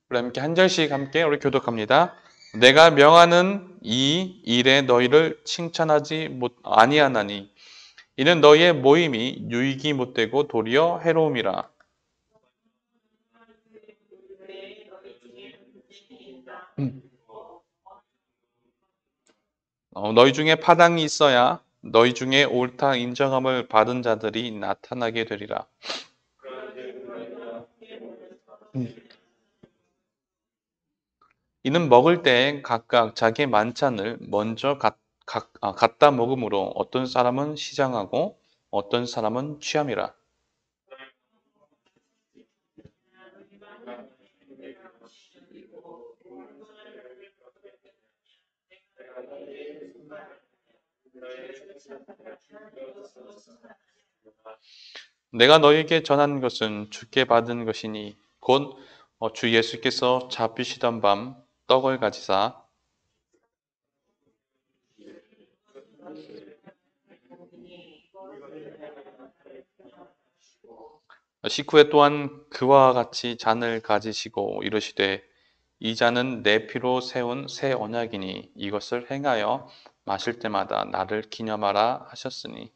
우리 함께 한 절씩 함께 우리 교독합니다. 내가 명하는 이 일에 너희를 칭찬하지 아니하나니 이는 너희의 모임이 유익이 못되고 도리어 해로움이라. 너희 중에 파당이 있어야 너희 중에 옳다 인정함을 받은 자들이 나타나게 되리라. 이는 먹을 때 각각 자기 만찬을 먼저 갖다 먹음으로 어떤 사람은 시장하고 어떤 사람은 취함이라. 내가 너에게 전한 것은 주께 받은 것이니 곧 주 예수께서 잡히시던 밤 떡을 가지사 식후에 또한 그와 같이 잔을 가지시고 이르시되 이 잔은 내 피로 세운 새 언약이니 이것을 행하여 마실 때마다 나를 기념하라 하셨으니.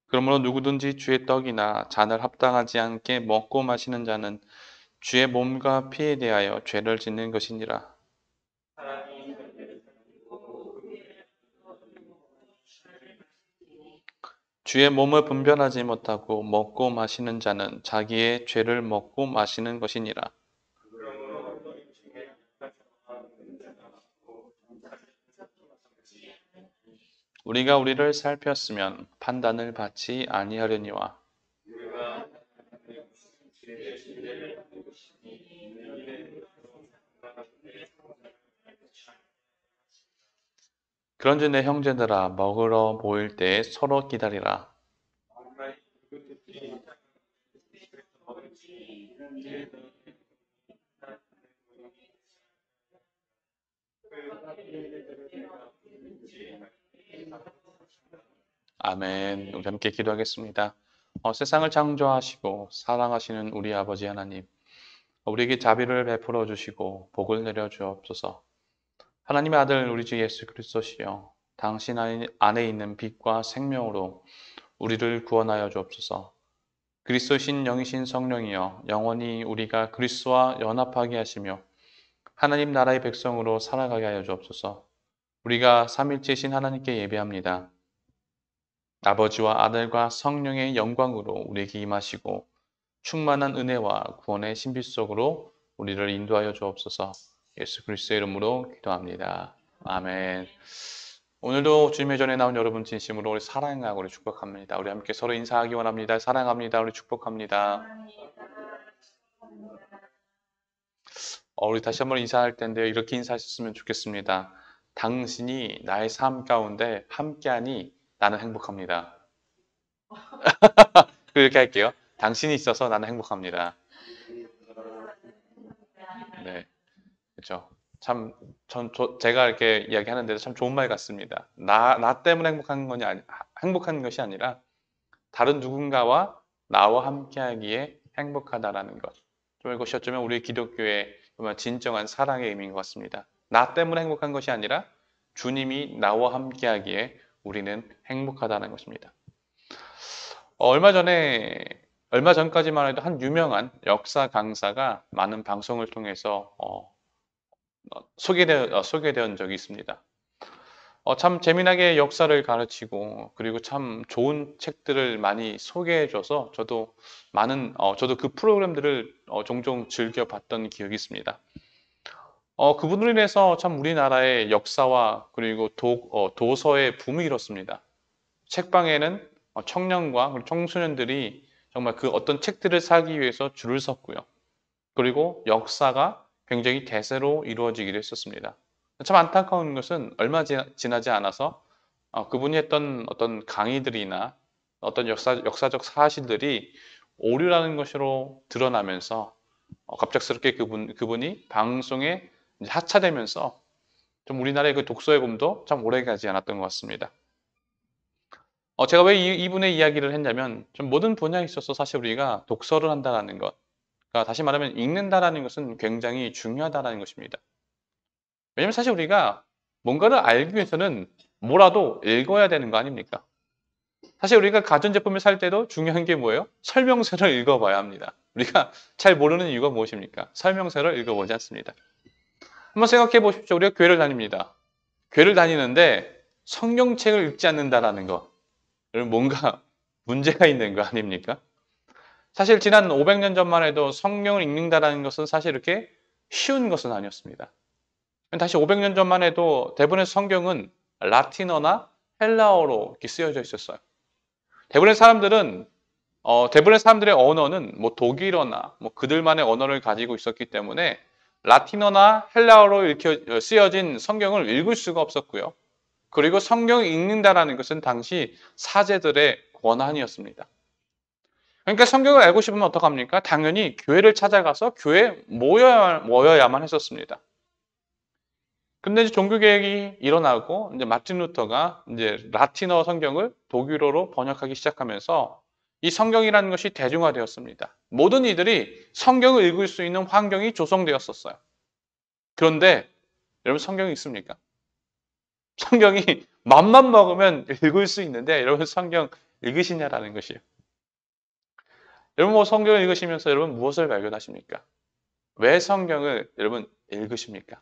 그러므로 누구든지 주의 떡이나 잔을 합당하지 않게 먹고 마시는 자는 주의 몸과 피에 대하여 죄를 짓는 것이니라. 주의 몸을 분별하지 못하고 먹고 마시는 자는 자기의 죄를 먹고 마시는 것이니라. 우리가 우리를 살폈으면 판단을 받지 아니하려니와. 그런즉 내 형제들아 먹으러 모일 때 서로 기다리라. 아멘. 우리 함께 기도하겠습니다. 세상을 창조하시고 사랑하시는 우리 아버지 하나님, 우리에게 자비를 베풀어 주시고 복을 내려 주옵소서. 하나님의 아들 우리 주 예수 그리스도시여, 당신 안에 있는 빛과 생명으로 우리를 구원하여 주옵소서. 그리스도신 영이신 성령이여, 영원히 우리가 그리스도와 연합하게 하시며 하나님 나라의 백성으로 살아가게 하여 주옵소서. 우리가 삼일체신 하나님께 예배합니다. 아버지와 아들과 성령의 영광으로 우리에게 임하시고 충만한 은혜와 구원의 신비 속으로 우리를 인도하여 주옵소서. 예수 그리스도의 이름으로 기도합니다. 아멘. 오늘도 주님의 전에 나온 여러분 진심으로 우리 사랑하고 우리 축복합니다. 우리 함께 서로 인사하기 원합니다. 사랑합니다. 우리 축복합니다. 우리 다시 한번 인사할 텐데요. 이렇게 인사하셨으면 좋겠습니다. 당신이 나의 삶 가운데 함께하니 나는 행복합니다. 이렇게 할게요. 당신이 있어서 나는 행복합니다. 네, 그렇죠. 참, 제가 이렇게 이야기하는데도 참 좋은 말 같습니다. 나 때문에 행복한 것이 아니라 다른 누군가와 나와 함께하기에 행복하다라는 것. 좀 이것이 어쩌면 우리 기독교의 정말 진정한 사랑의 의미인 것 같습니다. 나 때문에 행복한 것이 아니라 주님이 나와 함께하기에 우리는 행복하다는 것입니다. 얼마 전까지만 해도 한 유명한 역사 강사가 많은 방송을 통해서 소개된 적이 있습니다. 참 재미나게 역사를 가르치고 그리고 참 좋은 책들을 많이 소개해줘서 저도 그 프로그램들을 종종 즐겨 봤던 기억이 있습니다. 그분으로 인해서 참 우리나라의 역사와 그리고 도서의 붐이 일었습니다. 책방에는 청년과 청소년들이 정말 그 어떤 책들을 사기 위해서 줄을 섰고요. 그리고 역사가 굉장히 대세로 이루어지기도 했었습니다. 참 안타까운 것은 얼마 지나지 않아서 그분이 했던 어떤 강의들이나 어떤 역사적 사실들이 오류라는 것으로 드러나면서 갑작스럽게 그분이 방송에 하차되면서 좀 우리나라의 그 독서의 붐도 참 오래 가지 않았던 것 같습니다. 제가 왜 이분의 이야기를 했냐면 좀 모든 분야에 있어서 사실 우리가 독서를 한다라는 것, 그러니까 다시 말하면 읽는다라는 것은 굉장히 중요하다라는 것입니다. 왜냐면 사실 우리가 뭔가를 알기 위해서는 뭐라도 읽어야 되는 거 아닙니까? 사실 우리가 가전제품을 살 때도 중요한 게 뭐예요? 설명서를 읽어봐야 합니다. 우리가 잘 모르는 이유가 무엇입니까? 설명서를 읽어보지 않습니다. 한번 생각해 보십시오. 우리가 교회를 다닙니다. 교회를 다니는데 성경책을 읽지 않는다라는 거. 여러분 뭔가 문제가 있는 거 아닙니까? 사실 지난 500년 전만 해도 성경을 읽는다라는 것은 사실 이렇게 쉬운 것은 아니었습니다. 다시 500년 전만 해도 대부분의 성경은 라틴어나 헬라어로 이렇게 쓰여져 있었어요. 대부분의 사람들의 언어는 뭐 독일어나 뭐 그들만의 언어를 가지고 있었기 때문에 라틴어나 헬라어로 이렇게 쓰여진 성경을 읽을 수가 없었고요. 그리고 성경을 읽는다라는 것은 당시 사제들의 권한이었습니다. 그러니까 성경을 알고 싶으면 어떡합니까? 당연히 교회를 찾아가서 교회에 모여야만 했었습니다. 근데 이제 종교개혁이 일어나고 이제 마틴 루터가 이제 라틴어 성경을 독일어로 번역하기 시작하면서 이 성경이라는 것이 대중화되었습니다. 모든 이들이 성경을 읽을 수 있는 환경이 조성되었었어요. 그런데 여러분 성경이 있습니까? 성경이 맘만 먹으면 읽을 수 있는데 여러분 성경 읽으시냐라는 것이에요. 여러분 뭐 성경을 읽으시면서 여러분 무엇을 발견하십니까? 왜 성경을 여러분 읽으십니까?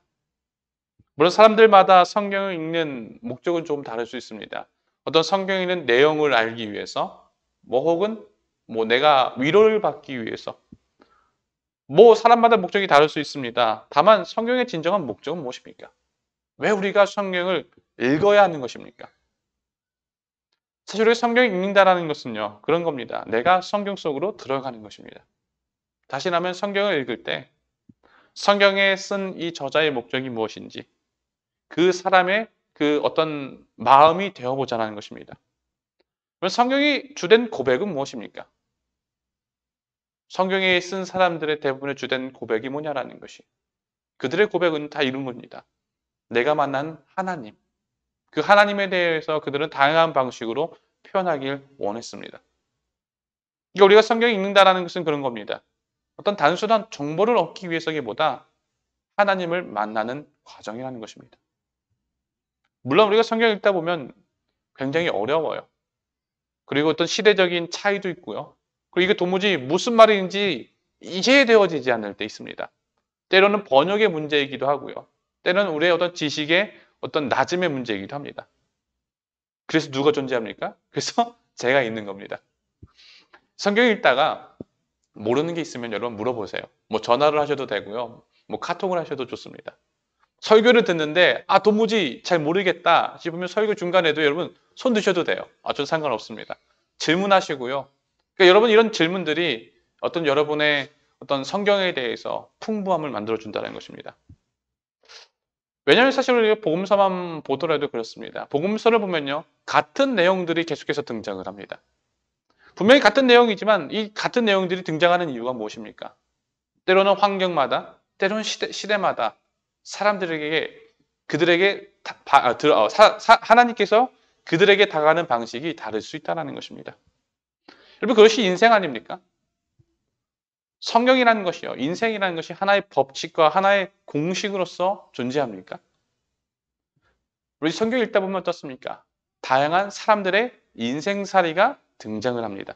물론 사람들마다 성경을 읽는 목적은 좀 다를 수 있습니다. 어떤 성경에 있는 내용을 알기 위해서, 뭐 혹은 뭐 내가 위로를 받기 위해서, 뭐 사람마다 목적이 다를 수 있습니다. 다만 성경의 진정한 목적은 무엇입니까? 왜 우리가 성경을 읽어야 하는 것입니까? 사실 우리가 성경을 읽는다는 것은요, 그런 겁니다. 내가 성경 속으로 들어가는 것입니다. 다시 말하면 성경을 읽을 때 성경에 쓴 이 저자의 목적이 무엇인지, 그 사람의 그 어떤 마음이 되어보자는 것입니다. 그럼 성경이 주된 고백은 무엇입니까? 성경에 쓴 사람들의 대부분의 주된 고백이 뭐냐라는 것이. 그들의 고백은 다 이런 겁니다. 내가 만난 하나님. 그 하나님에 대해서 그들은 다양한 방식으로 표현하길 원했습니다. 그러니까 우리가 성경을 읽는다는 것은 그런 겁니다. 어떤 단순한 정보를 얻기 위해서기보다 하나님을 만나는 과정이라는 것입니다. 물론 우리가 성경을 읽다 보면 굉장히 어려워요. 그리고 어떤 시대적인 차이도 있고요. 그리고 이게 도무지 무슨 말인지 이해되어지지 않을 때 있습니다. 때로는 번역의 문제이기도 하고요. 때로는 우리의 어떤 지식의 어떤 낮음의 문제이기도 합니다. 그래서 누가 존재합니까? 그래서 제가 있는 겁니다. 성경 읽다가 모르는 게 있으면 여러분 물어보세요. 뭐 전화를 하셔도 되고요. 뭐 카톡을 하셔도 좋습니다. 설교를 듣는데 도무지 잘 모르겠다 싶으면 설교 중간에도 여러분 손 드셔도 돼요. 전 상관없습니다. 질문하시고요. 그러니까 여러분 이런 질문들이 어떤 여러분의 어떤 성경에 대해서 풍부함을 만들어준다는 것입니다. 왜냐하면 사실 우리가 복음서만 보더라도 그렇습니다. 복음서를 보면요. 같은 내용들이 계속해서 등장을 합니다. 분명히 같은 내용이지만 이 같은 내용들이 등장하는 이유가 무엇입니까? 때로는 환경마다, 때로는 시대마다 사람들에게 그들에게 하나님께서 그들에게 다가가는 방식이 다를 수 있다는 것입니다. 여러분 그것이 인생 아닙니까? 성경이라는 것이요. 인생이라는 것이 하나의 법칙과 하나의 공식으로서 존재합니까? 우리 성경 읽다 보면 어떻습니까? 다양한 사람들의 인생살이가 등장을 합니다.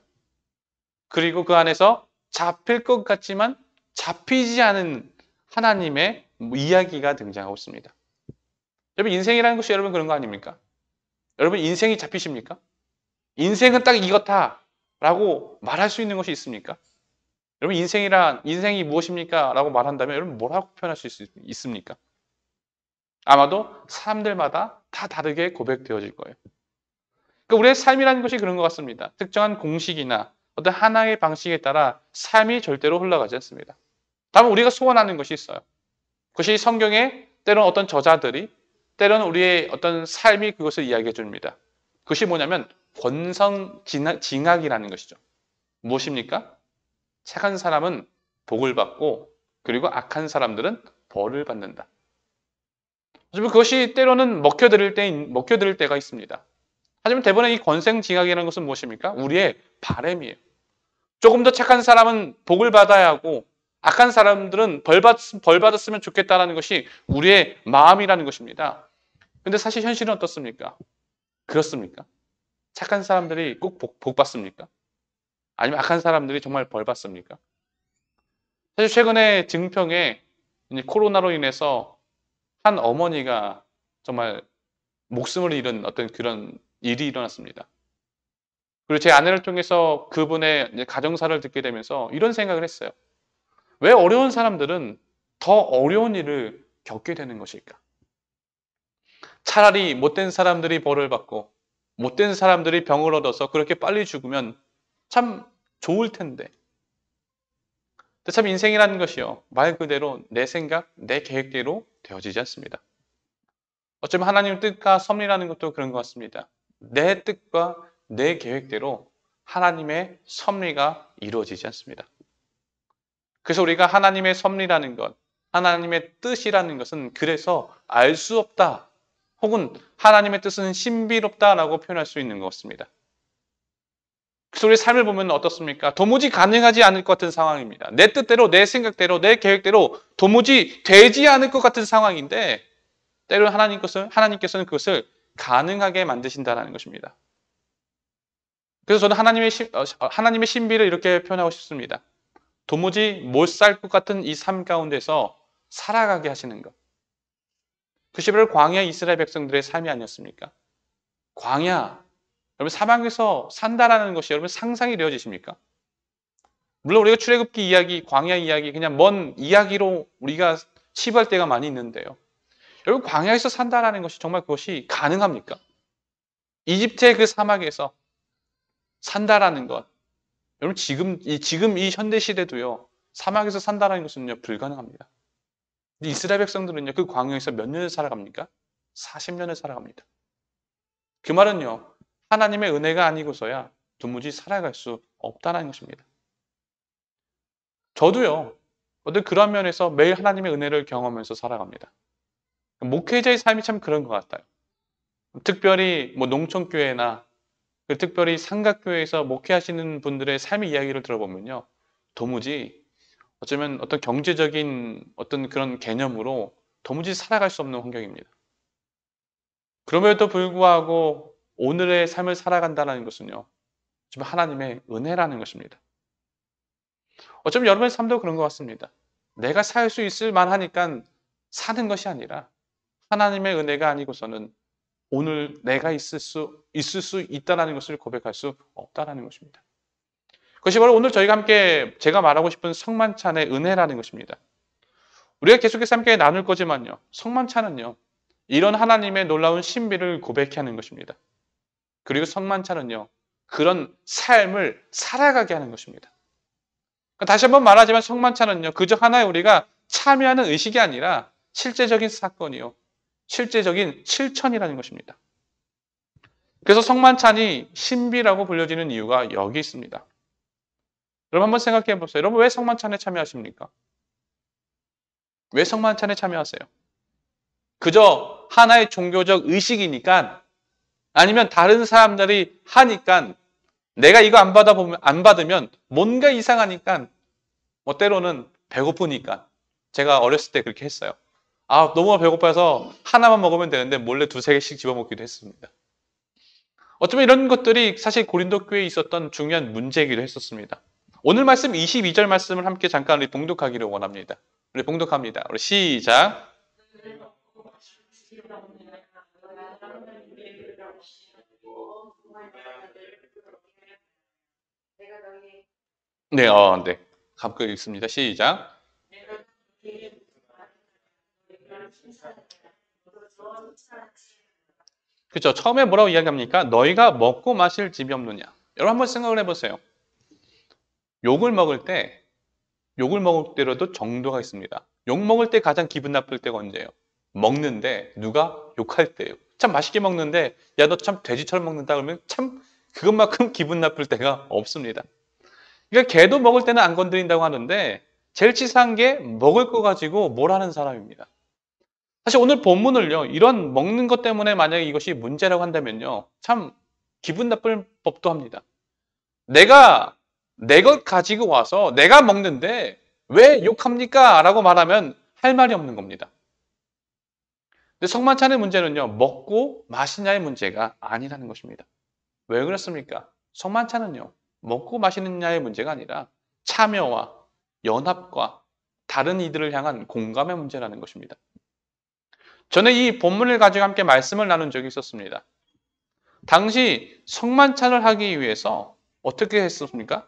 그리고 그 안에서 잡힐 것 같지만 잡히지 않은 하나님의 이야기가 등장하고 있습니다. 여러분 인생이라는 것이 여러분 그런 거 아닙니까? 여러분 인생이 잡히십니까? 인생은 딱 이렇다 라고 말할 수 있는 것이 있습니까? 여러분 인생이 무엇입니까? 라고 말한다면 여러분 뭐라고 표현할 수 있습니까? 아마도 사람들마다 다 다르게 고백되어질 거예요. 그러니까 우리의 삶이라는 것이 그런 것 같습니다. 특정한 공식이나 어떤 하나의 방식에 따라 삶이 절대로 흘러가지 않습니다. 다만 우리가 소원하는 것이 있어요. 그것이 성경에 때로는 어떤 저자들이 때로는 우리의 어떤 삶이 그것을 이야기해 줍니다. 그것이 뭐냐면 권성징악이라는 것이죠. 무엇입니까? 착한 사람은 복을 받고 그리고 악한 사람들은 벌을 받는다. 그것이 때로는 먹혀들을 때가 있습니다. 하지만 대부분의 이 권생징악이라는 것은 무엇입니까? 우리의 바람이에요. 조금 더 착한 사람은 복을 받아야 하고 악한 사람들은 벌 받았으면 좋겠다라는 것이 우리의 마음이라는 것입니다. 근데 사실 현실은 어떻습니까? 그렇습니까? 착한 사람들이 꼭 복 받습니까? 아니면 악한 사람들이 정말 벌 받습니까? 사실 최근에 증평에 이제 코로나로 인해서 한 어머니가 정말 목숨을 잃은 어떤 그런 일이 일어났습니다. 그리고 제 아내를 통해서 그분의 이제 가정사를 듣게 되면서 이런 생각을 했어요. 왜 어려운 사람들은 더 어려운 일을 겪게 되는 것일까? 차라리 못된 사람들이 벌을 받고 못된 사람들이 병을 얻어서 그렇게 빨리 죽으면 참 좋을 텐데. 근데 참 인생이라는 것이요. 말 그대로 내 생각, 내 계획대로 되어지지 않습니다. 어쩌면 하나님 뜻과 섭리라는 것도 그런 것 같습니다. 내 뜻과 내 계획대로 하나님의 섭리가 이루어지지 않습니다. 그래서 우리가 하나님의 섭리라는 것, 하나님의 뜻이라는 것은 그래서 알 수 없다. 혹은 하나님의 뜻은 신비롭다라고 표현할 수 있는 것 같습니다. 그래서 우리 삶을 보면 어떻습니까? 도무지 가능하지 않을 것 같은 상황입니다. 내 뜻대로, 내 생각대로, 내 계획대로 도무지 되지 않을 것 같은 상황인데 때로는 하나님께서는 그것을 가능하게 만드신다는 것입니다. 그래서 저는 하나님의 신비를 이렇게 표현하고 싶습니다. 도무지 못 살 것 같은 이 삶 가운데서 살아가게 하시는 것. 그것이 바로 광야 이스라엘 백성들의 삶이 아니었습니까? 광야, 여러분 사방에서 산다라는 것이 여러분 상상이 되어지십니까? 물론 우리가 출애굽기 이야기, 광야 이야기 그냥 먼 이야기로 우리가 치부할 때가 많이 있는데요. 여러분 광야에서 산다라는 것이 정말 그것이 가능합니까? 이집트의 그 사막에서 산다라는 것. 여러분 지금 이 현대 시대도요. 사막에서 산다라는 것은요 불가능합니다. 근데 이스라엘 백성들은요 그 광야에서 몇 년을 살아갑니까? 40년을 살아갑니다. 그 말은요 하나님의 은혜가 아니고서야 도무지 살아갈 수 없다는 것입니다. 저도요 어떤 그런 면에서 매일 하나님의 은혜를 경험하면서 살아갑니다. 목회자의 삶이 참 그런 것 같아요. 특별히 뭐 농촌교회나 특별히 삼각교회에서 목회하시는 분들의 삶의 이야기를 들어보면요. 도무지 어쩌면 어떤 경제적인 어떤 그런 개념으로 도무지 살아갈 수 없는 환경입니다. 그럼에도 불구하고 오늘의 삶을 살아간다는 것은요. 정말 하나님의 은혜라는 것입니다. 어쩌면 여러분의 삶도 그런 것 같습니다. 내가 살 수 있을 만하니까 사는 것이 아니라 하나님의 은혜가 아니고서는 오늘 내가 있을 수 있다는 것을 고백할 수 없다는 것입니다. 그것이 바로 오늘 저희가 함께 제가 말하고 싶은 성만찬의 은혜라는 것입니다. 우리가 계속해서 함께 나눌 거지만요. 성만찬은요. 이런 하나님의 놀라운 신비를 고백해 하는 것입니다. 그리고 성만찬은요. 그런 삶을 살아가게 하는 것입니다. 다시 한번 말하지만 성만찬은요. 그저 하나의 우리가 참여하는 의식이 아니라 실제적인 사건이요. 실제적인 실천이라는 것입니다. 그래서 성만찬이 신비라고 불려지는 이유가 여기 있습니다. 여러분 한번 생각해 보세요. 여러분 왜 성만찬에 참여하십니까? 왜 성만찬에 참여하세요? 그저 하나의 종교적 의식이니까 아니면 다른 사람들이 하니까 내가 이거 안 받으면 뭔가 이상하니까 뭐 때로는 배고프니까 제가 어렸을 때 그렇게 했어요. 너무 배고파서 하나만 먹으면 되는데 몰래 두세 개씩 집어먹기도 했습니다. 어쩌면 이런 것들이 사실 고린도 교회에 있었던 중요한 문제이기도 했었습니다. 오늘 말씀 22절 말씀을 함께 잠깐 우리 봉독하기를 원합니다. 우리 봉독합니다. 우리 시작. 네, 네. 함께 읽습니다. 시작. 그렇죠. 처음에 뭐라고 이야기합니까? 너희가 먹고 마실 집이 없느냐. 여러분 한번 생각을 해보세요. 욕을 먹을 때로도 정도가 있습니다. 욕 먹을 때 가장 기분 나쁠 때가 언제예요? 먹는데 누가 욕할 때예요. 참 맛있게 먹는데 야 너 참 돼지처럼 먹는다 그러면 참 그것만큼 기분 나쁠 때가 없습니다. 그러니까 개도 먹을 때는 안 건드린다고 하는데 제일 치사한 게 먹을 거 가지고 뭘 하는 사람입니다. 사실 오늘 본문을요. 이런 먹는 것 때문에 만약에 이것이 문제라고 한다면요. 참 기분 나쁠 법도 합니다. 내가 내 것 가지고 와서 내가 먹는데 왜 욕합니까? 라고 말하면 할 말이 없는 겁니다. 근데 성만찬의 문제는요, 먹고 마시냐의 문제가 아니라는 것입니다. 왜 그렇습니까? 성만찬은요, 먹고 마시느냐의 문제가 아니라 참여와 연합과 다른 이들을 향한 공감의 문제라는 것입니다. 저는 이 본문을 가지고 함께 말씀을 나눈 적이 있었습니다. 당시 성만찬을 하기 위해서 어떻게 했습니까?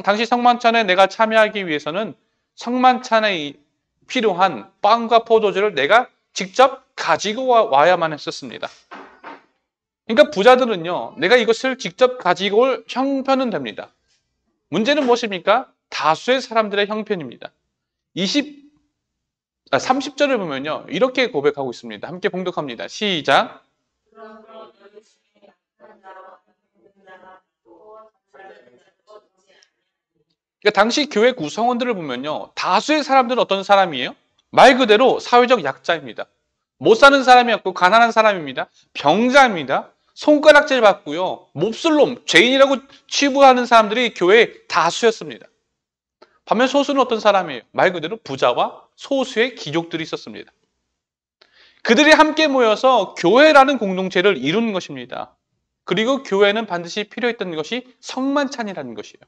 당시 성만찬에 내가 참여하기 위해서는 성만찬에 필요한 빵과 포도주를 내가 직접 가지고 와야만 했었습니다. 그러니까 부자들은요, 내가 이것을 직접 가지고 올 형편은 됩니다. 문제는 무엇입니까? 다수의 사람들의 형편입니다. 30절을 보면요, 이렇게 고백하고 있습니다. 함께 봉독합니다. 시작. 그러니까 당시 교회 구성원들을 보면요, 다수의 사람들은 어떤 사람이에요? 말 그대로 사회적 약자입니다. 못 사는 사람이었고 가난한 사람입니다. 병자입니다. 손가락질 받고요, 몹쓸놈, 죄인이라고 치부하는 사람들이 교회의 다수였습니다. 반면 소수는 어떤 사람이에요? 말 그대로 부자와 소수의 귀족들이 있었습니다. 그들이 함께 모여서 교회라는 공동체를 이루는 것입니다. 그리고 교회는 반드시 필요했던 것이 성만찬이라는 것이에요.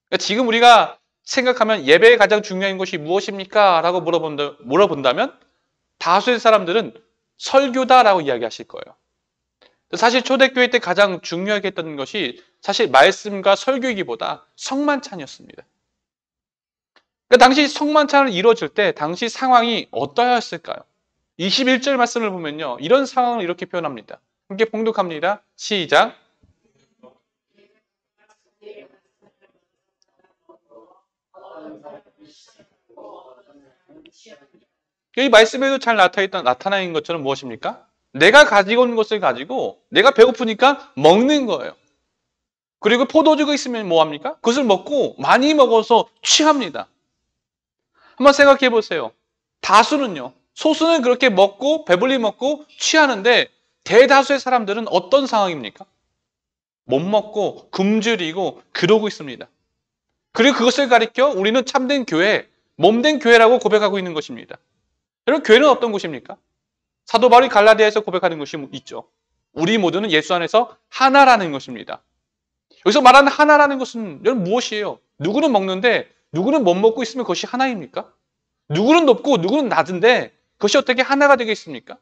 그러니까 지금 우리가 생각하면 예배의 가장 중요한 것이 무엇입니까? 라고 물어본다면 다수의 사람들은 설교다라고 이야기하실 거예요. 사실 초대교회 때 가장 중요하게 했던 것이 사실 말씀과 설교이기보다 성만찬이었습니다. 그러니까 당시 성만찬을 이루어질 때 당시 상황이 어떠했을까요? 21절 말씀을 보면요, 이런 상황을 이렇게 표현합니다. 함께 봉독합니다. 시작. 이 말씀에도 잘 나타나 있는 것처럼 무엇입니까? 내가 가지고 온 것을 가지고 내가 배고프니까 먹는 거예요. 그리고 포도주가 있으면 뭐합니까? 그것을 먹고 많이 먹어서 취합니다. 한번 생각해 보세요. 다수는요, 소수는 그렇게 먹고 배불리 먹고 취하는데 대다수의 사람들은 어떤 상황입니까? 못 먹고 굶주리고 그러고 있습니다. 그리고 그것을 가리켜 우리는 참된 교회, 몸된 교회라고 고백하고 있는 것입니다. 여러분, 교회는 어떤 곳입니까? 사도 바울이 갈라디아에서 고백하는 것이 있죠. 우리 모두는 예수 안에서 하나라는 것입니다. 여기서 말하는 하나라는 것은 여러분 무엇이에요? 누구는 먹는데 누구는 못 먹고 있으면 그것이 하나입니까? 누구는 높고 누구는 낮은데 그것이 어떻게 하나가 되겠습니까?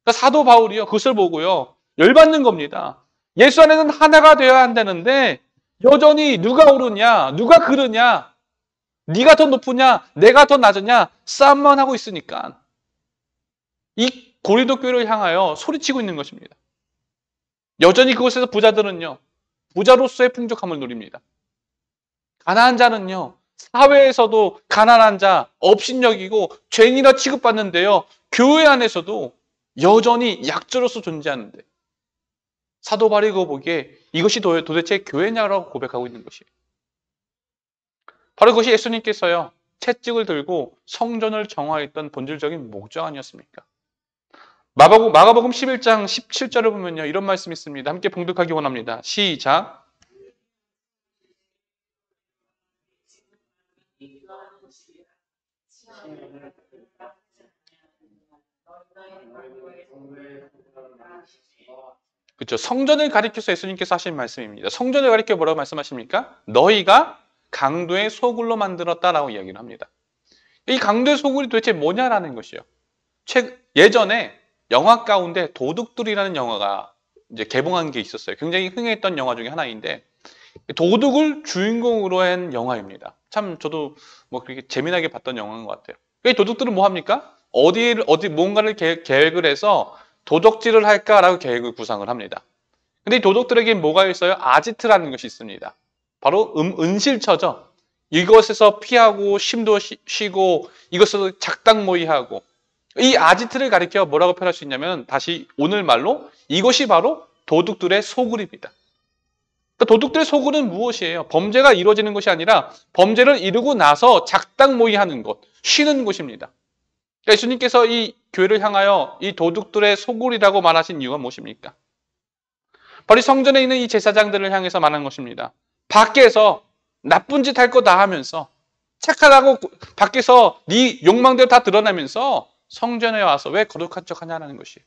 그러니까 사도 바울이요, 그것을 보고요, 열받는 겁니다. 예수 안에는 하나가 되어야 한다는데 여전히 누가 옳으냐, 누가 그르냐, 네가 더 높으냐, 내가 더 낮으냐 싸움만 하고 있으니까 이 고린도 교회를 향하여 소리치고 있는 것입니다. 여전히 그곳에서 부자들은요, 부자로서의 풍족함을 누립니다. 가난한 자는요, 사회에서도 가난한 자, 업신여기고 죄인이라 취급받는데요, 교회 안에서도 여전히 약자로서 존재하는데 사도 바울이 그거 보기에 이것이 도대체 교회냐라고 고백하고 있는 것이에요. 바로 그것이 예수님께서요, 채찍을 들고 성전을 정화했던 본질적인 목적 아니었습니까? 마가복음 11장 17절을 보면요, 이런 말씀이 있습니다. 함께 봉독하기 원합니다. 시작. 그렇죠. 성전을 가리켜서 예수님께서 하신 말씀입니다. 성전을 가리켜 뭐라고 말씀하십니까? 너희가 강도의 소굴로 만들었다라고 이야기를 합니다. 이 강도의 소굴이 도대체 뭐냐라는 것이요. 예전에 영화 가운데 도둑들이라는 영화가 이제 개봉한 게 있었어요. 굉장히 흥행했던 영화 중에 하나인데 도둑을 주인공으로 한 영화입니다. 참 저도 뭐 그렇게 재미나게 봤던 영화인 것 같아요. 이 도둑들은 뭐 합니까? 어디 뭔가를 계획을 해서 도적질을 할까라고 계획을 구상을 합니다. 근데 이 도둑들에게 뭐가 있어요? 아지트라는 것이 있습니다. 바로 은실처죠. 이것에서 피하고 심도 쉬고 이것에서 작당모의하고, 이 아지트를 가리켜 뭐라고 표현할 수 있냐면 다시 오늘 말로 이것이 바로 도둑들의 소굴입니다. 그러니까 도둑들의 소굴은 무엇이에요? 범죄가 이루어지는 것이 아니라 범죄를 이루고 나서 작당모의하는 곳, 쉬는 곳입니다. 그러니까 예수님께서 이 교회를 향하여 이 도둑들의 소굴이라고 말하신 이유가 무엇입니까? 바로 이 성전에 있는 이 제사장들을 향해서 말하는 것입니다. 밖에서 나쁜 짓 할 거 다 하면서 착하다고 밖에서 네 욕망대로 다 드러나면서 성전에 와서 왜 거룩한 척 하냐는 것이에요.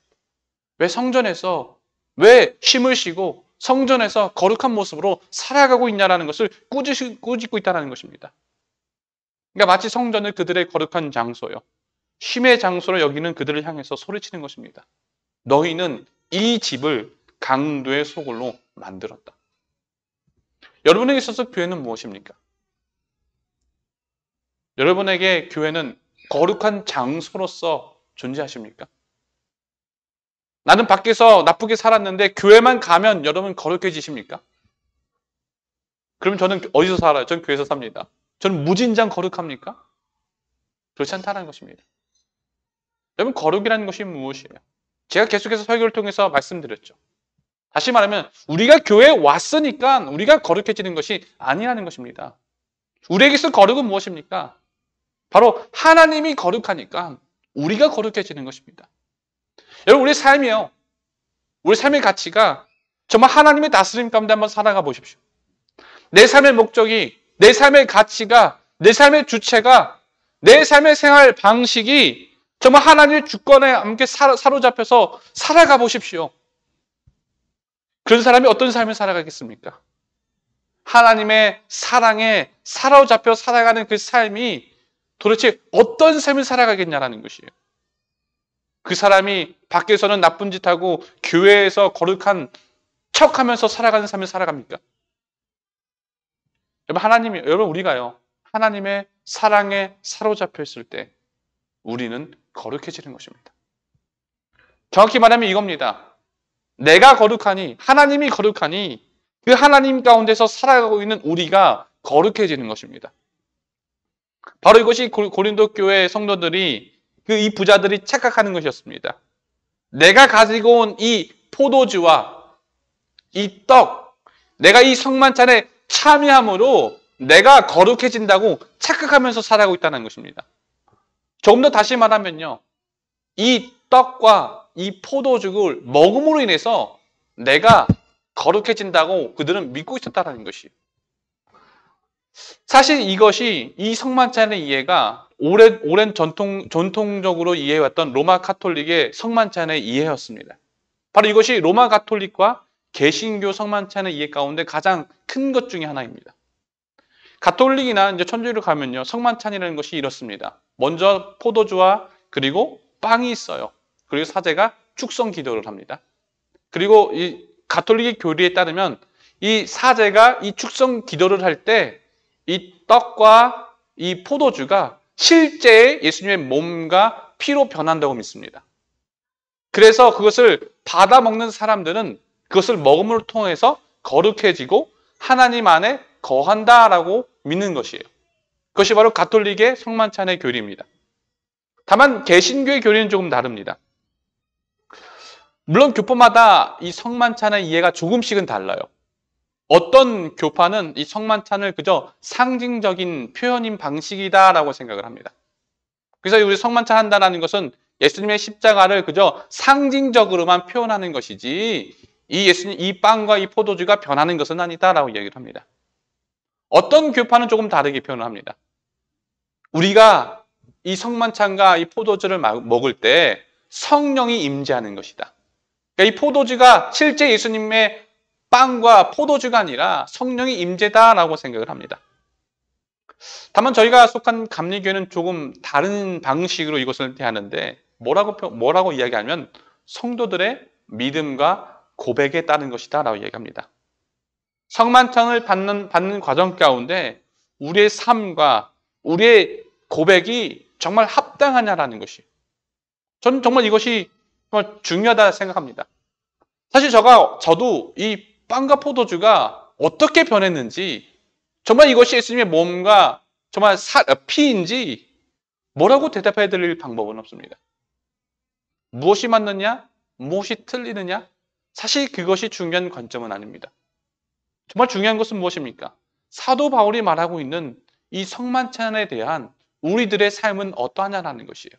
왜 성전에서 왜 쉼을 쉬고 성전에서 거룩한 모습으로 살아가고 있냐라는 것을 꾸짖고 있다는 것입니다. 그러니까 마치 성전을 그들의 거룩한 장소요, 쉼의 장소로 여기는 그들을 향해서 소리치는 것입니다. 너희는 이 집을 강도의 소굴로 만들었다. 여러분에게 있어서 교회는 무엇입니까? 여러분에게 교회는 거룩한 장소로서 존재하십니까? 나는 밖에서 나쁘게 살았는데 교회만 가면 여러분 거룩해지십니까? 그럼 저는 어디서 살아요? 저는 교회에서 삽니다. 저는 무진장 거룩합니까? 그렇지 않다는 것입니다. 여러분, 거룩이라는 것이 무엇이에요? 제가 계속해서 설교를 통해서 말씀드렸죠. 다시 말하면 우리가 교회에 왔으니까 우리가 거룩해지는 것이 아니라는 것입니다. 우리에게서 거룩은 무엇입니까? 바로 하나님이 거룩하니까 우리가 거룩해지는 것입니다. 여러분, 우리 삶이요, 우리 삶의 가치가 정말 하나님의 다스림 가운데 한번 살아가 보십시오. 내 삶의 목적이, 내 삶의 가치가, 내 삶의 주체가, 내 삶의 생활 방식이 정말 하나님의 주권에 함께 사로잡혀서 살아가 보십시오. 그런 사람이 어떤 삶을 살아가겠습니까? 하나님의 사랑에 사로잡혀 살아가는 그 삶이 도대체 어떤 삶을 살아가겠냐라는 것이에요. 그 사람이 밖에서는 나쁜 짓 하고 교회에서 거룩한 척하면서 살아가는 삶을 살아갑니까? 여러분, 우리가요, 하나님의 사랑에 사로잡혀 있을 때 우리는 거룩해지는 것입니다. 정확히 말하면 이겁니다. 내가 거룩하니, 하나님이 거룩하니 그 하나님 가운데서 살아가고 있는 우리가 거룩해지는 것입니다. 바로 이것이 고린도 교회 성도들이, 이 부자들이 착각하는 것이었습니다. 내가 가지고 온 이 포도주와 이 떡, 내가 이 성만찬에 참여함으로 내가 거룩해진다고 착각하면서 살아가고 있다는 것입니다. 조금 더 다시 말하면요, 이 떡과 이 포도죽을 먹음으로 인해서 내가 거룩해진다고 그들은 믿고 있었다는 것이에요. 사실 이것이, 이 성만찬의 이해가 오랜 전통적으로 이해해왔던 로마 가톨릭의 성만찬의 이해였습니다. 바로 이것이 로마 가톨릭과 개신교 성만찬의 이해 가운데 가장 큰 것 중에 하나입니다. 가톨릭이나 이제 천주교로 가면요, 성만찬이라는 것이 이렇습니다. 먼저 포도주와 그리고 빵이 있어요. 그리고 사제가 축성 기도를 합니다. 그리고 이 가톨릭의 교리에 따르면 이 사제가 이 축성 기도를 할 때 이 떡과 이 포도주가 실제 예수님의 몸과 피로 변한다고 믿습니다. 그래서 그것을 받아 먹는 사람들은 그것을 먹음을 통해서 거룩해지고 하나님 안에 거한다라고 믿는 것이에요. 그것이 바로 가톨릭의 성만찬의 교리입니다. 다만 개신교의 교리는 조금 다릅니다. 물론 교파마다 이 성만찬의 이해가 조금씩은 달라요. 어떤 교파는 이 성만찬을 그저 상징적인 표현인 방식이다라고 생각을 합니다. 그래서 우리 성만찬 한다는 것은 예수님의 십자가를 그저 상징적으로만 표현하는 것이지 이 빵과 이 포도주가 변하는 것은 아니다라고 이야기를 합니다. 어떤 교파는 조금 다르게 표현을 합니다. 우리가 이 성만찬과 이 포도주를 먹을 때 성령이 임재하는 것이다. 그러니까 이 포도주가 실제 예수님의 빵과 포도주가 아니라 성령이 임재다라고 생각을 합니다. 다만 저희가 속한 감리교회는 조금 다른 방식으로 이것을 대하는데 뭐라고 이야기하면 성도들의 믿음과 고백에 따른 것이다 라고 이야기합니다. 성만찬을 받는 과정 가운데 우리의 삶과 우리의 고백이 정말 합당하냐라는 것이, 저는 정말 이것이 정말 중요하다 생각합니다. 사실 저도 이 빵과 포도주가 어떻게 변했는지, 정말 이것이 예수님의 몸과 정말 피인지 뭐라고 대답해 드릴 방법은 없습니다. 무엇이 맞느냐? 무엇이 틀리느냐? 사실 그것이 중요한 관점은 아닙니다. 정말 중요한 것은 무엇입니까? 사도 바울이 말하고 있는 이 성만찬에 대한 우리들의 삶은 어떠하냐라는 것이에요.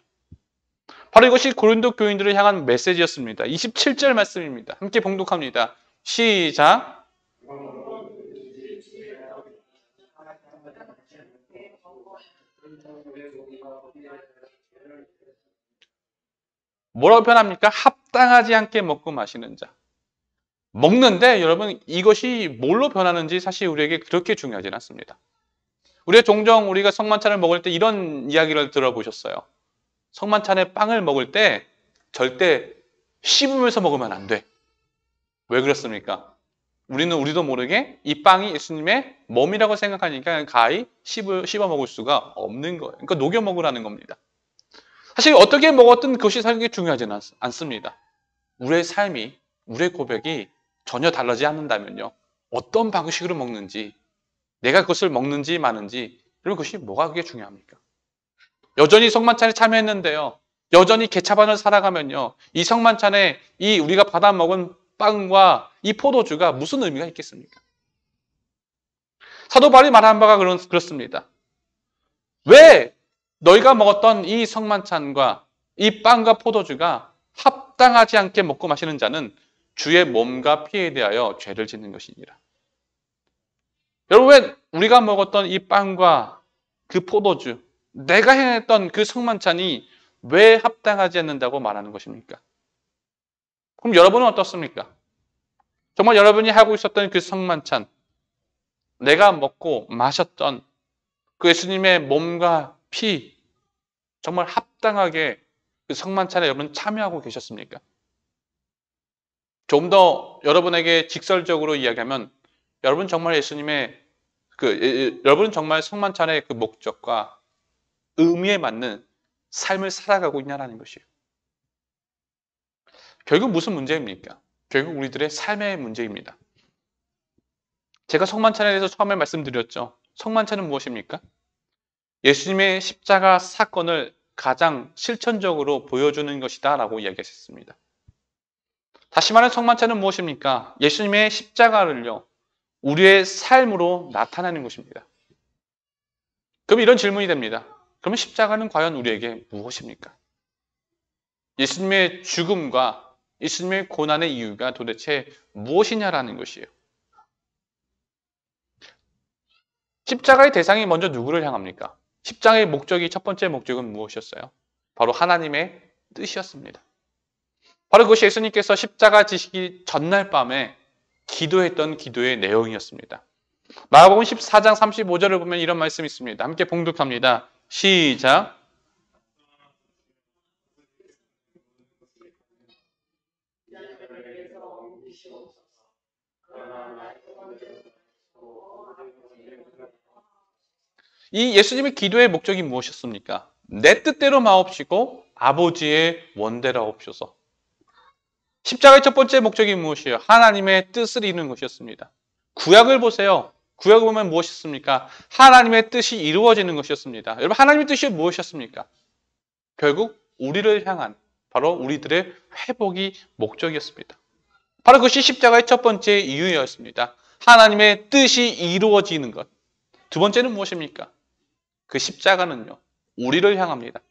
바로 이것이 고린도 교인들을 향한 메시지였습니다. 27절 말씀입니다. 함께 봉독합니다. 시작. 뭐라고 표현합니까? 합당하지 않게 먹고 마시는 자. 먹는데 여러분 이것이 뭘로 변하는지 사실 우리에게 그렇게 중요하진 않습니다. 우리가 종종 우리가 성만찬을 먹을 때 이런 이야기를 들어보셨어요. 성만찬에 빵을 먹을 때 절대 씹으면서 먹으면 안 돼. 왜 그렇습니까? 우리도 모르게 이 빵이 예수님의 몸이라고 생각하니까 가히 씹어 먹을 수가 없는 거예요. 그러니까 녹여 먹으라는 겁니다. 사실 어떻게 먹었든 그것이 사실 중요하지는 않습니다. 우리의 삶이, 우리의 고백이 전혀 다르지 않는다면요. 어떤 방식으로 먹는지, 내가 그것을 먹는지 마는지, 그럼 그것이 뭐가 그게 중요합니까? 여전히 성만찬에 참여했는데요. 여전히 개차반을 살아가면요. 이 성만찬에 이 우리가 받아 먹은 빵과 이 포도주가 무슨 의미가 있겠습니까? 사도 바울이 말한 바가 그렇습니다. 왜 너희가 먹었던 이 성만찬과 이 빵과 포도주가 합당하지 않게 먹고 마시는 자는 주의 몸과 피에 대하여 죄를 짓는 것이니라. 여러분, 왜 우리가 먹었던 이 빵과 그 포도주, 내가 행했던 그 성만찬이 왜 합당하지 않는다고 말하는 것입니까? 그럼 여러분은 어떻습니까? 정말 여러분이 하고 있었던 그 성만찬, 내가 먹고 마셨던 그 예수님의 몸과 피, 정말 합당하게 그 성만찬에 여러분 참여하고 계셨습니까? 좀 더 여러분에게 직설적으로 이야기하면 여러분 정말 여러분은 정말 성만찬의 그 목적과 의미에 맞는 삶을 살아가고 있냐라는 것이에요. 결국 무슨 문제입니까? 결국 우리들의 삶의 문제입니다. 제가 성만찬에 대해서 처음에 말씀드렸죠. 성만찬은 무엇입니까? 예수님의 십자가 사건을 가장 실천적으로 보여주는 것이다 라고 이야기했습니다. 다시 말해 성만찬은 무엇입니까? 예수님의 십자가를요, 우리의 삶으로 나타내는 것입니다. 그럼 이런 질문이 됩니다. 그러면 십자가는 과연 우리에게 무엇입니까? 예수님의 죽음과 예수님의 고난의 이유가 도대체 무엇이냐라는 것이에요. 십자가의 대상이 먼저 누구를 향합니까? 십자가의 목적이 첫 번째 목적은 무엇이었어요? 바로 하나님의 뜻이었습니다. 바로 그것이 예수님께서 십자가 지시기 전날 밤에 기도했던 기도의 내용이었습니다. 마가복음 14장 35절을 보면 이런 말씀이 있습니다. 함께 봉독합니다. 시작. 이 예수님의 기도의 목적이 무엇이었습니까? 내 뜻대로 마옵시고 아버지의 원대로옵소서. 십자가의 첫 번째 목적이 무엇이에요? 하나님의 뜻을 이루는 것이었습니다. 구약을 보세요. 구약을 보면 무엇이었습니까? 하나님의 뜻이 이루어지는 것이었습니다. 여러분, 하나님의 뜻이 무엇이었습니까? 결국 우리를 향한 바로 우리들의 회복이 목적이었습니다. 바로 그것이 십자가의 첫 번째 이유였습니다. 하나님의 뜻이 이루어지는 것. 두 번째는 무엇입니까? 그 십자가는요, 우리를 향합니다.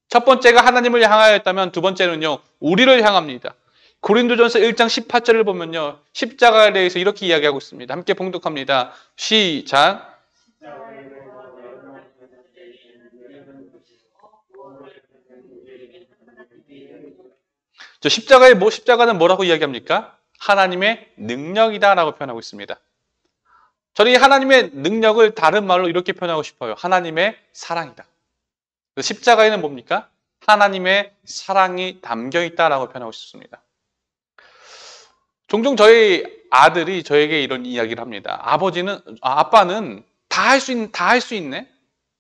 첫 번째가 하나님을 향하였다면 두 번째는요, 우리를 향합니다. 고린도전서 1장 18절을 보면요, 십자가에 대해서 이렇게 이야기하고 있습니다. 함께 봉독합니다. 시작. 십자가는 뭐라고 이야기합니까? 하나님의 능력이다라고 표현하고 있습니다. 저는 이 하나님의 능력을 다른 말로 이렇게 표현하고 싶어요. 하나님의 사랑이다. 십자가에는 뭡니까? 하나님의 사랑이 담겨 있다라고 표현하고 싶습니다. 종종 저희 아들이 저에게 이런 이야기를 합니다. 아빠는 다 할 수 있네.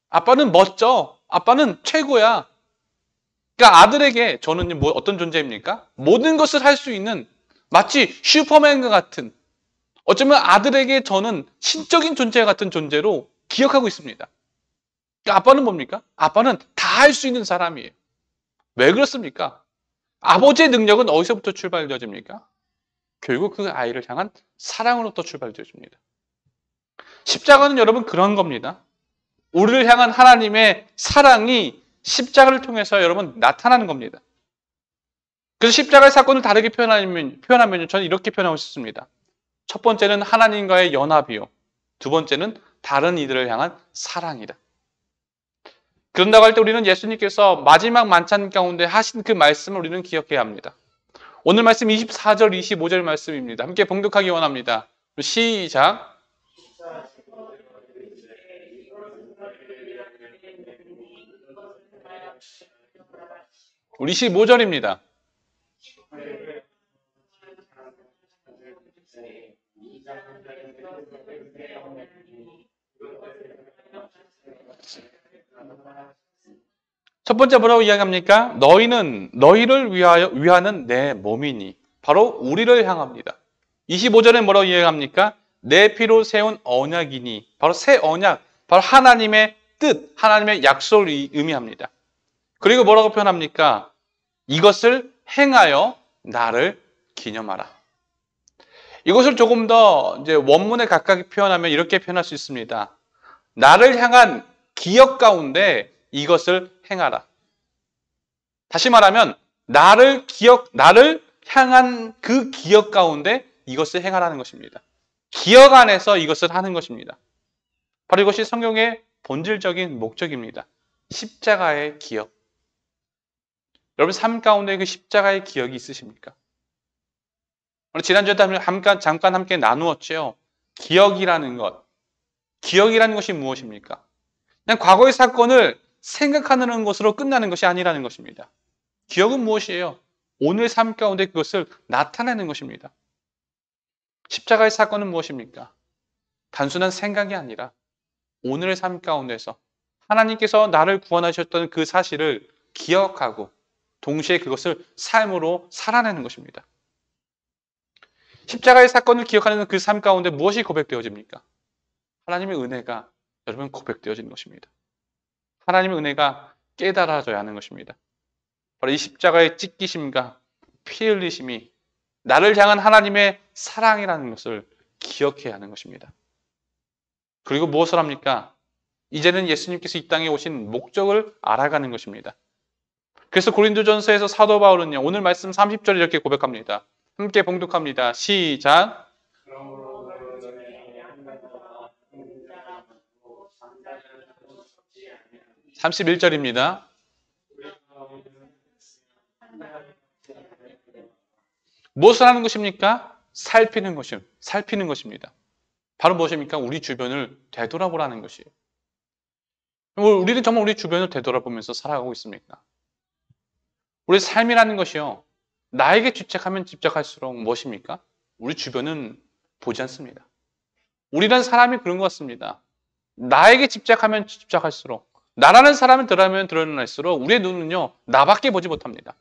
아빠는 멋져. 아빠는 최고야. 그러니까 아들에게 저는 어떤 존재입니까? 모든 것을 할 수 있는 마치 슈퍼맨과 같은, 어쩌면 아들에게 저는 신적인 존재 같은 존재로 기억하고 있습니다. 그러니까 아빠는 뭡니까? 아빠는 다 할 수 있는 사람이에요. 왜 그렇습니까? 아버지의 능력은 어디서부터 출발되어집니까? 결국 그 아이를 향한 사랑으로부터 출발되어집니다. 십자가는 여러분 그런 겁니다. 우리를 향한 하나님의 사랑이 십자가를 통해서 여러분 나타나는 겁니다. 그래서 십자가의 사건을 다르게 표현하면 저는 이렇게 표현하고 싶습니다. 첫 번째는 하나님과의 연합이요. 두 번째는 다른 이들을 향한 사랑이다. 그런다고 할 때 우리는 예수님께서 마지막 만찬 가운데 하신 그 말씀을 우리는 기억해야 합니다. 오늘 말씀 24절, 25절 말씀입니다. 함께 봉독하기 원합니다. 시작. 우리 15절입니다. 첫 번째 뭐라고 이야기합니까? 너희는 너희를 위하는 내 몸이니. 바로 우리를 향합니다. 25절에 뭐라고 이야기합니까? 내 피로 세운 언약이니. 바로 새 언약, 바로 하나님의 뜻, 하나님의 약속을 의미합니다. 그리고 뭐라고 표현합니까? 이것을 행하여 나를 기념하라. 이것을 조금 더 이제 원문에 가깝게 표현하면 이렇게 표현할 수 있습니다. 나를 향한 기억 가운데 이것을 행하라. 다시 말하면 나를 향한 그 기억 가운데 이것을 행하라는 것입니다. 기억 안에서 이것을 하는 것입니다. 바로 이것이 성경의 본질적인 목적입니다. 십자가의 기억. 여러분 삶 가운데 그 십자가의 기억이 있으십니까? 지난주에 잠깐 함께 나누었죠. 기억이라는 것이 무엇입니까? 그냥 과거의 사건을 생각하는 것으로 끝나는 것이 아니라는 것입니다. 기억은 무엇이에요? 오늘 삶 가운데 그것을 나타내는 것입니다. 십자가의 사건은 무엇입니까? 단순한 생각이 아니라 오늘의 삶 가운데서 하나님께서 나를 구원하셨던 그 사실을 기억하고 동시에 그것을 삶으로 살아내는 것입니다. 십자가의 사건을 기억하는 그 삶 가운데 무엇이 고백되어집니까? 하나님의 은혜가 여러분 고백되어지는 것입니다. 하나님의 은혜가 깨달아져야 하는 것입니다. 바로 이 십자가의 찢기심과 피 흘리심이 나를 향한 하나님의 사랑이라는 것을 기억해야 하는 것입니다. 그리고 무엇을 합니까? 이제는 예수님께서 이 땅에 오신 목적을 알아가는 것입니다. 그래서 고린도전서에서 사도 바울은요, 오늘 말씀 30절에 이렇게 고백합니다. 함께 봉독합니다. 시작. 31절입니다. 무엇을 하는 것입니까? 살피는 것입니다. 바로 무엇입니까? 우리 주변을 되돌아보라는 것이에요. 우리는 정말 우리 주변을 되돌아보면서 살아가고 있습니까? 우리 삶이라는 것이요. 나에게 집착하면 집착할수록 무엇입니까? 우리 주변은 보지 않습니다. 우리란 사람이 그런 것 같습니다. 나에게 집착하면 집착할수록, 나라는 사람을 드러낼수록 우리의 눈은요, 나밖에 보지 못합니다.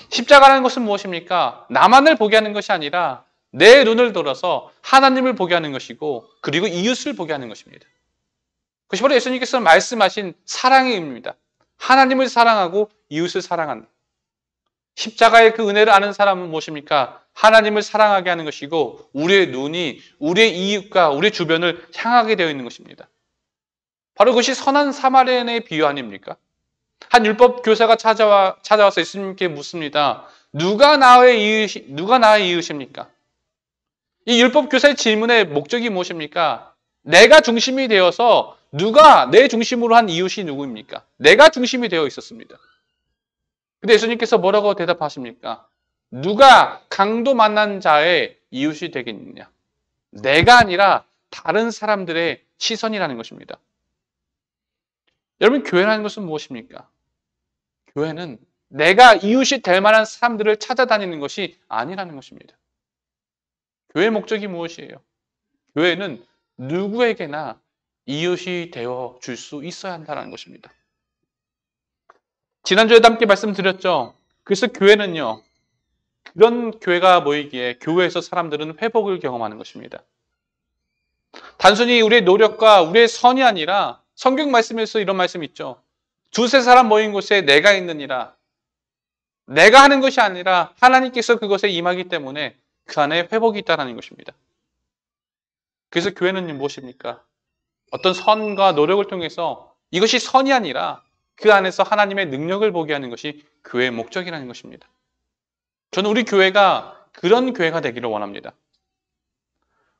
십자가라는 것은 무엇입니까? 나만을 보게 하는 것이 아니라 내 눈을 들어서 하나님을 보게 하는 것이고, 그리고 이웃을 보게 하는 것입니다. 그것이 바로 예수님께서 말씀하신 사랑의 의미입니다. 하나님을 사랑하고 이웃을 사랑한다. 십자가의 그 은혜를 아는 사람은 무엇입니까? 하나님을 사랑하게 하는 것이고 우리의 눈이 우리의 이웃과 우리의 주변을 향하게 되어 있는 것입니다. 바로 그것이 선한 사마리아인의 비유 아닙니까? 한 율법 교사가 찾아와서 예수님께 묻습니다. 누가 나의 이웃입니까? 이 율법 교사의 질문의 목적이 무엇입니까? 내가 중심이 되어서 누가 내 중심으로 한 이웃이 누구입니까? 내가 중심이 되어 있었습니다. 근데 예수님께서 뭐라고 대답하십니까? 누가 강도 만난 자의 이웃이 되겠느냐? 내가 아니라 다른 사람들의 시선이라는 것입니다. 여러분, 교회라는 것은 무엇입니까? 교회는 내가 이웃이 될 만한 사람들을 찾아다니는 것이 아니라는 것입니다. 교회의 목적이 무엇이에요? 교회는 누구에게나 이웃이 되어 줄 수 있어야 한다는 것입니다. 지난주에도 함께 말씀드렸죠. 그래서 교회는요, 그런 교회가 모이기에 교회에서 사람들은 회복을 경험하는 것입니다. 단순히 우리의 노력과 우리의 선이 아니라 성경 말씀에서 이런 말씀이 있죠. 두세 사람 모인 곳에 내가 있느니라. 내가 하는 것이 아니라 하나님께서 그것에 임하기 때문에 그 안에 회복이 있다는 것입니다. 그래서 교회는 무엇입니까? 어떤 선과 노력을 통해서 이것이 선이 아니라 그 안에서 하나님의 능력을 보게 하는 것이 교회의 목적이라는 것입니다. 저는 우리 교회가 그런 교회가 되기를 원합니다.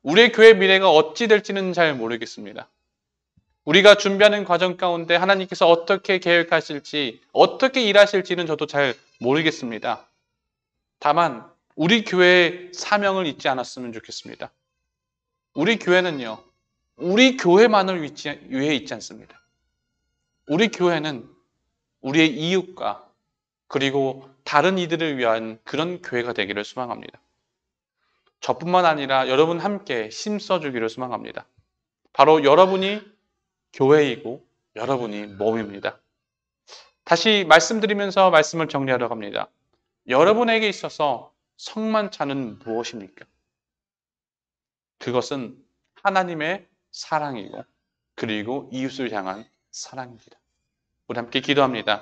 우리의 교회 미래가 어찌 될지는 잘 모르겠습니다. 우리가 준비하는 과정 가운데 하나님께서 어떻게 계획하실지, 어떻게 일하실지는 저도 잘 모르겠습니다. 다만 우리 교회의 사명을 잊지 않았으면 좋겠습니다. 우리 교회는요, 우리 교회만을 위해 있지 않습니다. 우리 교회는 우리의 이웃과 그리고 다른 이들을 위한 그런 교회가 되기를 소망합니다. 저뿐만 아니라 여러분 함께 힘써주기를 소망합니다. 바로 여러분이 교회이고 여러분이 몸입니다. 다시 말씀드리면서 말씀을 정리하려고 합니다. 여러분에게 있어서 성만찬은 무엇입니까? 그것은 하나님의 사랑이고 그리고 이웃을 향한 사랑입니다. 우리 함께 기도합니다.